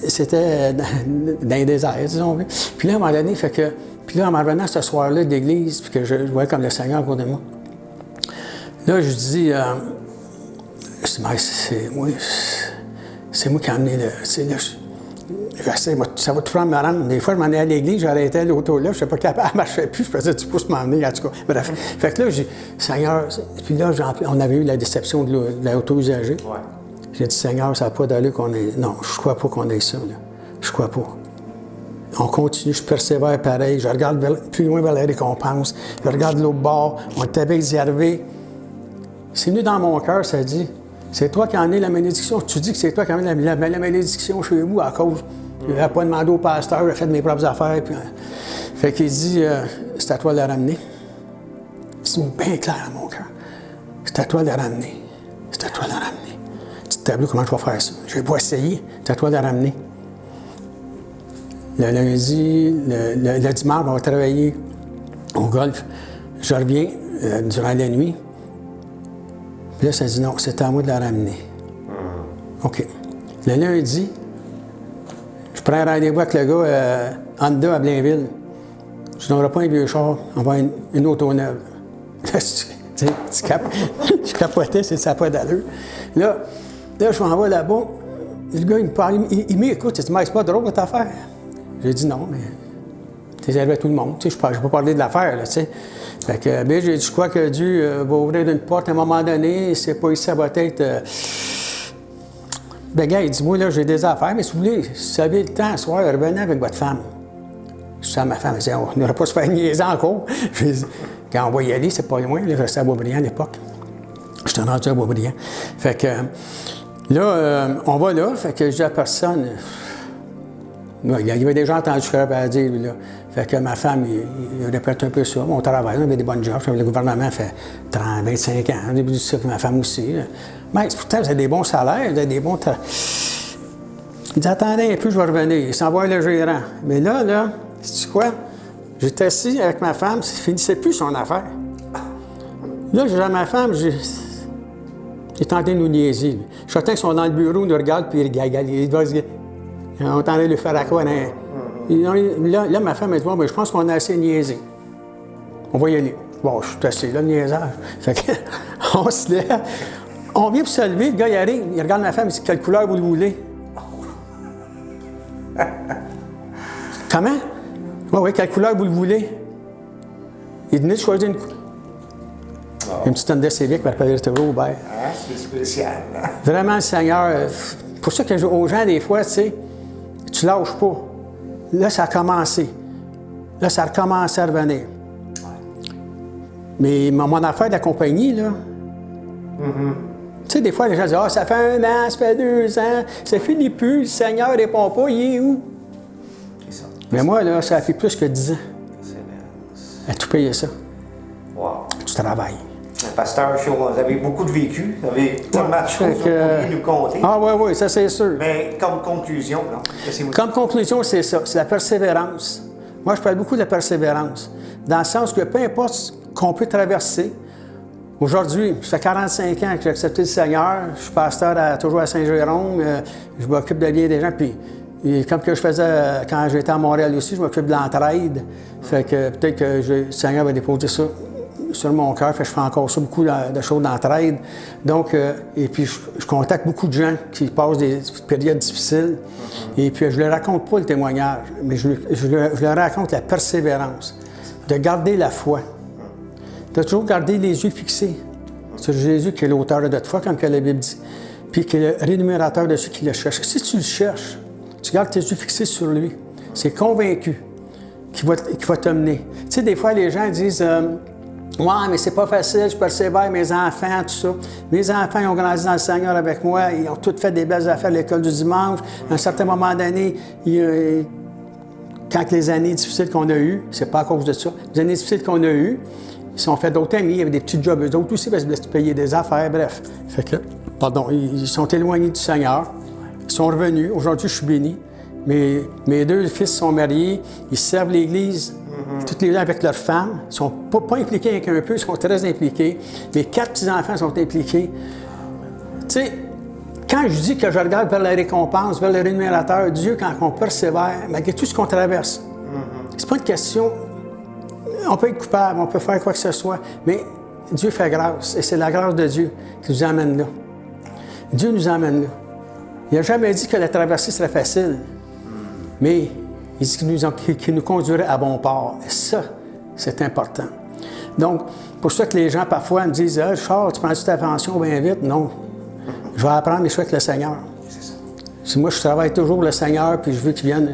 c'était dans les déserts, disons. Puis là, à un moment donné, puis là, en revenant ce soir-là d'église, puis que je voyais comme le Seigneur autour de moi, là, je dis, c'est moi qui ai amené le. Ça va tout prendre me rendre. Des fois, je m'en allais à l'église, j'arrêtais l'auto là, je ne sais pas capable, elle ne marchait plus, je faisais du pouce m'emmener, en tout cas. Bref. Fait que là, j'ai Seigneur, puis là, on avait eu la déception de l'auto usagée. Ouais. J'ai dit, Seigneur, ça n'a pas d'allure qu'on ait. Non, je ne crois pas qu'on ait ça, là. Je ne crois pas. On continue, je persévère pareil, je regarde plus loin vers la récompense, je regarde l'autre bord, on était bien d'y arriver. C'est venu dans mon cœur, ça dit, c'est toi qui en es la malédiction. Tu dis que c'est toi qui en es la malédiction chez vous à cause. Je n'avais pas demandé au pasteur, j'ai fait mes propres affaires. Puis, fait qu'il dit, c'est à toi de la ramener. C'est bien clair à mon cœur. C'est à toi de la ramener. C'est à toi de la ramener. Petit tableau, comment je vais faire ça? Je vais pas essayer. C'est à toi de la ramener. Le lundi, le dimanche, on va travailler au golf. Je reviens durant la nuit. Puis là, ça dit non, c'est à moi de la ramener. OK. Le lundi, je prends un rendez-vous avec le gars Honda à Blainville. Je n'aurai pas un vieux char, on va une auto neuve. Là, je capotais, ça n'a pas d'allure. Là, je m'en vais là-bas. Le gars, il me parle, il m'écoute. Il dit, c'est pas drôle votre affaire. J'ai dit non, mais t'es arrivé à tout le monde. Je ne peux pas parler de l'affaire, là, tu sais. Fait que, ben, j'ai dit, je crois que Dieu va ouvrir une porte à un moment donné. C'est pas ici, ça va être. Ben, gars, il dit, moi, là, j'ai des affaires, mais si vous voulez, si vous avez le temps, ce soir, revenez avec votre femme. Je dis à ma femme, elle disait, on n'aurait pas se faire niaiser encore. Dit, quand on va y aller, c'est pas loin. Là, je restais à Boisbriand à l'époque. J'étais rendu à Boisbriand. Fait que là, on va là. Fait que je dis à personne. Il avait déjà entendu ce que j'avais dire, lui, là. Fait que ma femme, il répète un peu ça. Mon travail, on avait des bonnes jobs. Le gouvernement fait 30, 25 ans. Au début de ça, puis ma femme aussi. Là. Mais pourtant, vous avez des bons salaires, vous avez des bons. Il dit, attendez un peu, je vais revenir. Il s'en va le gérant. Mais là, sais-tu quoi? J'étais assis avec ma femme, ça finissait plus son affaire. Là, j'ai dit à ma femme, il est tenté de nous niaiser. Lui. Je suis certain qu'ils sont dans le bureau, ils nous regardent, puis ils regardent. On est en train de le faire à quoi? Là, ma femme, elle dit, bon, ben, je pense qu'on a assez niaisé. On va y aller. Bon, je suis assis là, le niaisage. Fait qu'on se lève. On vient pour se lever, le gars, il arrive, il regarde ma femme, il dit, quelle couleur vous le voulez? Comment? Oui, quelle couleur vous le voulez? Il venait de choisir une couleur. Une petite Honda Civic, par Palette Robert. Ah, c'est spécial. Hein? Vraiment, le Seigneur. Pour ça que aux gens, des fois, tu sais, tu lâches pas. Là, ça a commencé. Là, ça a recommencé à revenir. Mais mon affaire de la compagnie, là. Tu sais, des fois, les gens disent, ah, ça fait 1 an, ça fait 2 ans, ça finit plus, le Seigneur ne répond pas, il est où? C'est ça. Mais moi, là, ça fait plus que 10 ans. À tout payer ça. Wow. Tu travailles. Pasteur, vous avez beaucoup de vécu, vous avez tellement de choses que vous pourriez nous compter. Ah oui, ça c'est sûr. Mais comme conclusion, non? Comme conclusion, c'est ça, c'est la persévérance. Moi, je parle beaucoup de la persévérance, dans le sens que peu importe ce qu'on peut traverser, aujourd'hui, ça fait 45 ans que j'ai accepté le Seigneur, je suis pasteur toujours à Saint-Jérôme, je m'occupe de bien des gens, puis comme que je faisais quand j'étais à Montréal aussi, je m'occupe de l'entraide, fait que peut-être que le Seigneur va déposer ça sur mon cœur, fait que je fais encore ça, beaucoup de choses d'entraide. Donc, et puis je contacte beaucoup de gens qui passent des périodes difficiles. Et puis je ne leur raconte pas le témoignage, mais je leur raconte la persévérance, de garder la foi, de toujours garder les yeux fixés sur Jésus qui est l'auteur de notre foi, comme que la Bible dit, puis qui est le rémunérateur de ceux qui le cherchent. Si tu le cherches, tu gardes tes yeux fixés sur lui. C'est convaincu qu'il va te mener. Tu sais, des fois, les gens disent... ouais, mais c'est pas facile, je persévère, mes enfants, tout ça. Mes enfants, ils ont grandi dans le Seigneur avec moi, ils ont tous fait des belles affaires à l'école du dimanche. À un certain moment donné, quand les années difficiles qu'on a eues, c'est pas à cause de ça, les années difficiles qu'on a eues, ils sont fait d'autres amis, il y avait des petits jobs, eux autres aussi, parce qu'ils voulaient payer des affaires, bref. Fait que, ils sont éloignés du Seigneur, ils sont revenus. Aujourd'hui, je suis béni. Mes 2 fils sont mariés, ils servent l'Église. Toutes les gens avec leurs femmes, ils ne sont pas impliqués avec un peu, ils sont très impliqués. Mes 4 petits-enfants sont impliqués. Tu sais, quand je dis que je regarde vers la récompense, vers le rémunérateur, Dieu, quand on persévère, malgré tout ce qu'on traverse, c'est pas une question. On peut être coupable, on peut faire quoi que ce soit, mais Dieu fait grâce, et c'est la grâce de Dieu qui nous amène là. Dieu nous amène là. Il n'a jamais dit que la traversée serait facile, mais il dit qu'il nous conduirait à bon port. Et ça, c'est important. Donc, pour ça que les gens, parfois, me disent « Charles, tu prends-tu ta pension bien vite? » Non. Je vais apprendre les choses avec le Seigneur. Si moi, je travaille toujours pour le Seigneur, puis je veux qu'il vienne,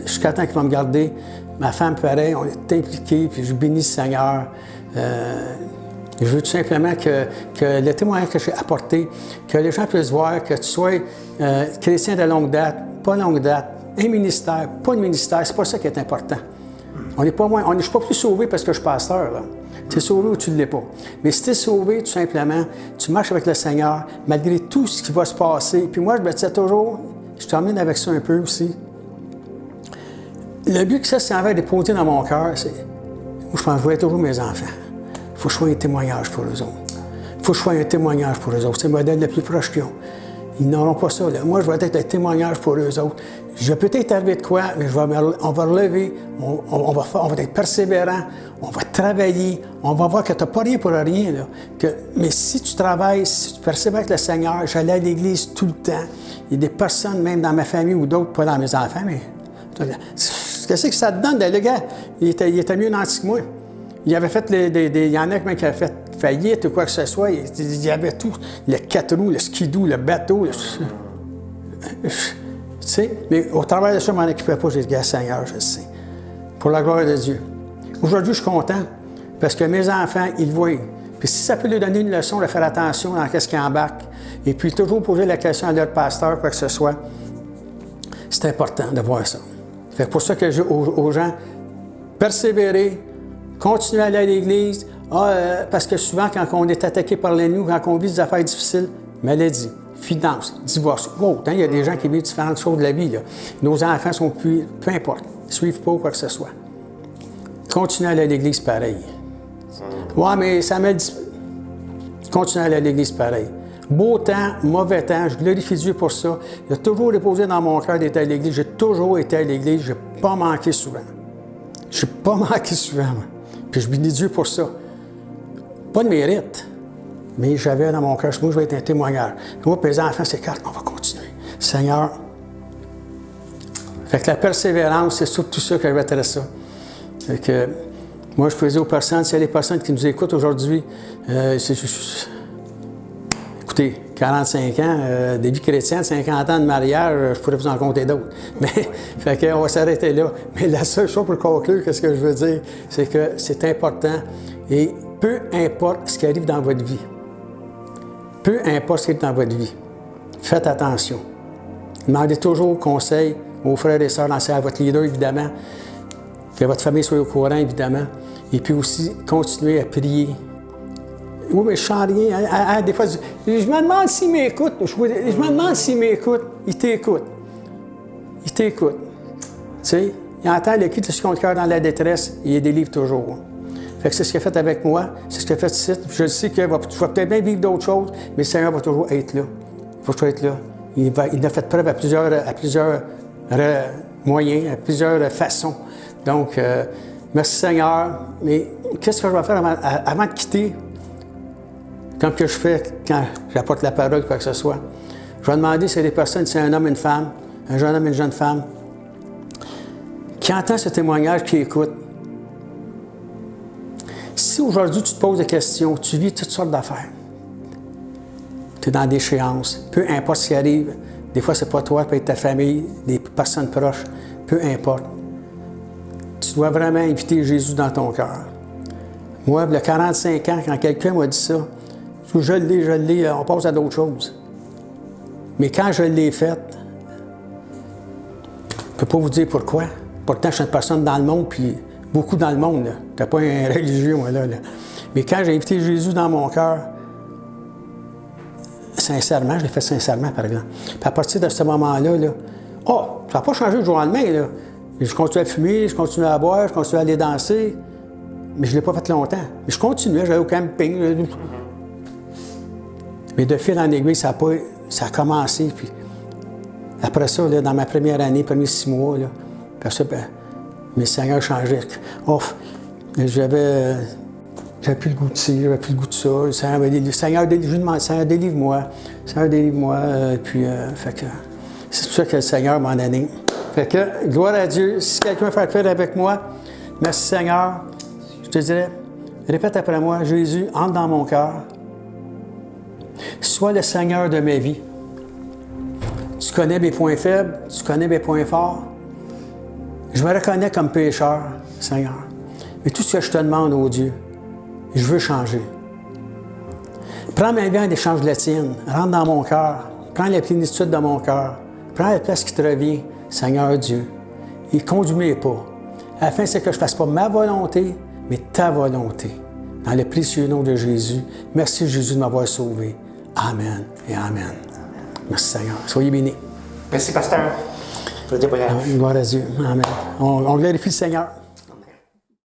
jusqu'à temps qu'il va me garder. Ma femme, pareil, on est impliqués, puis je bénis le Seigneur. Je veux tout simplement que le témoignage que j'ai apporté, que les gens puissent voir que tu sois chrétien de longue date, pas longue date, un ministère, pas de ministère, c'est pas ça qui est important. Je ne suis pas plus sauvé parce que je suis pasteur, là. Tu es sauvé ou tu ne l'es pas. Mais si tu es sauvé, tout simplement, tu marches avec le Seigneur, malgré tout ce qui va se passer. Puis moi, je me disais toujours, je termine avec ça un peu aussi. le but que ça avait déposé dans mon cœur, c'est... Moi, je pense que je voyais toujours mes enfants. Il faut que je sois un témoignage pour eux autres. Il faut que je sois un témoignage pour eux autres. C'est le modèle le plus proche qu'ils ont. Ils n'auront pas ça. Là. Moi, je vais être un témoignage pour eux autres. Je vais peut-être arriver de quoi, mais on va relever, on va être persévérant, on va travailler, on va voir que tu n'as pas rien pour rien. Là. Mais si tu travailles, si tu persévères avec le Seigneur, j'allais à l'église tout le temps. Il y a des personnes, même dans ma famille ou d'autres, pas dans mes enfants, mais... Qu'est-ce que ça te donne? Le gars, il était mieux nanti que moi. Il avait fait il y en a qui avaient fait faillite ou quoi que ce soit. Il y avait tout. Le 4 roues, le skidoo, le bateau. Tu sais, mais au travers de ça, je ne m'en occupais pas. J'ai dit, gars, Seigneur, je sais. Pour la gloire de Dieu. Aujourd'hui, je suis content parce que mes enfants, ils voient. Puis si ça peut leur donner une leçon de faire attention dans ce qu'ils embarquent, et puis toujours poser la question à leur pasteur, quoi que ce soit, c'est important de voir ça. C'est pour ça que je dis aux gens, persévérer, continuer à aller à l'Église, parce que souvent, quand on est attaqué par l'ennemi, quand on vit des affaires difficiles, maladie, finances, divorce, il y a des gens qui vivent différentes choses de la vie. Là. Nos enfants sont plus, peu importe, ils ne suivent pas quoi que ce soit. Continuer à aller à l'Église pareil. Ouais, mais ça m'a dit, continuer à aller à l'Église pareil. Beau temps, mauvais temps, je glorifie Dieu pour ça. Il a toujours déposé dans mon cœur d'être à l'Église. J'ai toujours été à l'Église. Je n'ai pas manqué souvent. Je n'ai pas manqué souvent, moi. Puis je bénis Dieu pour ça. Pas de mérite, mais j'avais dans mon cœur, moi, je vais être un témoignage. Moi, les enfants, c'est calme, on va continuer. Seigneur, fait que la persévérance, c'est surtout ça que je vais être ça. Fait que, moi, je faisais aux personnes, s'il y a des personnes qui nous écoutent aujourd'hui, écoutez, 45 ans, des vies chrétiennes, 50 ans de mariage, je pourrais vous en compter d'autres. Mais, fait qu'on va s'arrêter là. Mais la seule chose pour conclure, qu'est-ce que je veux dire, c'est que c'est important. Et peu importe ce qui arrive dans votre vie, peu importe ce qui arrive dans votre vie, faites attention. Demandez toujours conseil aux frères et sœurs, à votre leader, évidemment, que votre famille soit au courant, évidemment. Et puis aussi, continuez à prier. Oui, mais je chante rien. Des fois, je me demande s'il m'écoute. Je me demande s'il m'écoute. Il t'écoute. Il t'écoute. Tu sais, il entend le cri de ce qu'on cœur dans la détresse, il délivre toujours. Fait que c'est ce qu'il a fait avec moi, c'est ce qu'il a fait ici. Je sais qu'il va peut-être bien vivre d'autres choses, mais le Seigneur va toujours être là. Il va toujours être là. Il a fait preuve à plusieurs moyens, à plusieurs façons. Donc, merci Seigneur. Mais qu'est-ce que je vais faire avant de quitter? Comme que je fais quand j'apporte la parole, quoi que ce soit. Je vais demander si des personnes, si c'est un homme, une femme, un jeune homme, une jeune femme, qui entend ce témoignage, qui écoute. Si aujourd'hui tu te poses des questions, tu vis toutes sortes d'affaires, tu es dans déchéance, peu importe ce qui arrive, des fois c'est pas toi, ça peut être ta famille, des personnes proches, peu importe. Tu dois vraiment inviter Jésus dans ton cœur. Moi, il y a 45 ans, quand quelqu'un m'a dit ça, je l'ai, on passe à d'autres choses. Mais quand je l'ai faite, je ne peux pas vous dire pourquoi. Pourtant, je suis une personne dans le monde, puis beaucoup dans le monde. Je n'étais pas un religieux, moi, là. Mais quand j'ai invité Jésus dans mon cœur, sincèrement, je l'ai fait sincèrement, par exemple. Puis à partir de ce moment-là, ça n'a pas changé du jour au lendemain, là. Je continuais à fumer, je continuais à boire, je continuais à aller danser. Mais je ne l'ai pas fait longtemps. Mais je continuais, j'allais au camping. Mais de fil en aiguille, ça a commencé. Puis après ça, là, dans ma première année, premiers 6 mois, là, après ça, mes seigneurs changeaient. J'avais plus le goût de ci, j'avais plus le goût de ça. Seigneur, délivre-moi. Seigneur, délivre-moi. Puis, fait que c'est pour ça que le Seigneur m'a donné. Fait que, gloire à Dieu. Si quelqu'un veut faire avec moi, merci Seigneur. Je te dirais, répète après moi, Jésus, entre dans mon cœur. Sois le Seigneur de ma vie. Tu connais mes points faibles, tu connais mes points forts. Je me reconnais comme pécheur, Seigneur. Mais tout ce que je te demande, oh Dieu, je veux changer. Prends ma vie en échange de la tienne. Rentre dans mon cœur. Prends la plénitude de mon cœur. Prends la place qui te revient, Seigneur Dieu. Et conduis-moi pas. Afin que je ne fasse pas ma volonté, mais ta volonté. Dans le précieux nom de Jésus. Merci Jésus de m'avoir sauvé. Amen et Amen. Merci Seigneur. Soyez bénis. Merci, pasteur. pour le témoignage. Gloire à Dieu. Amen. On glorifie le Seigneur.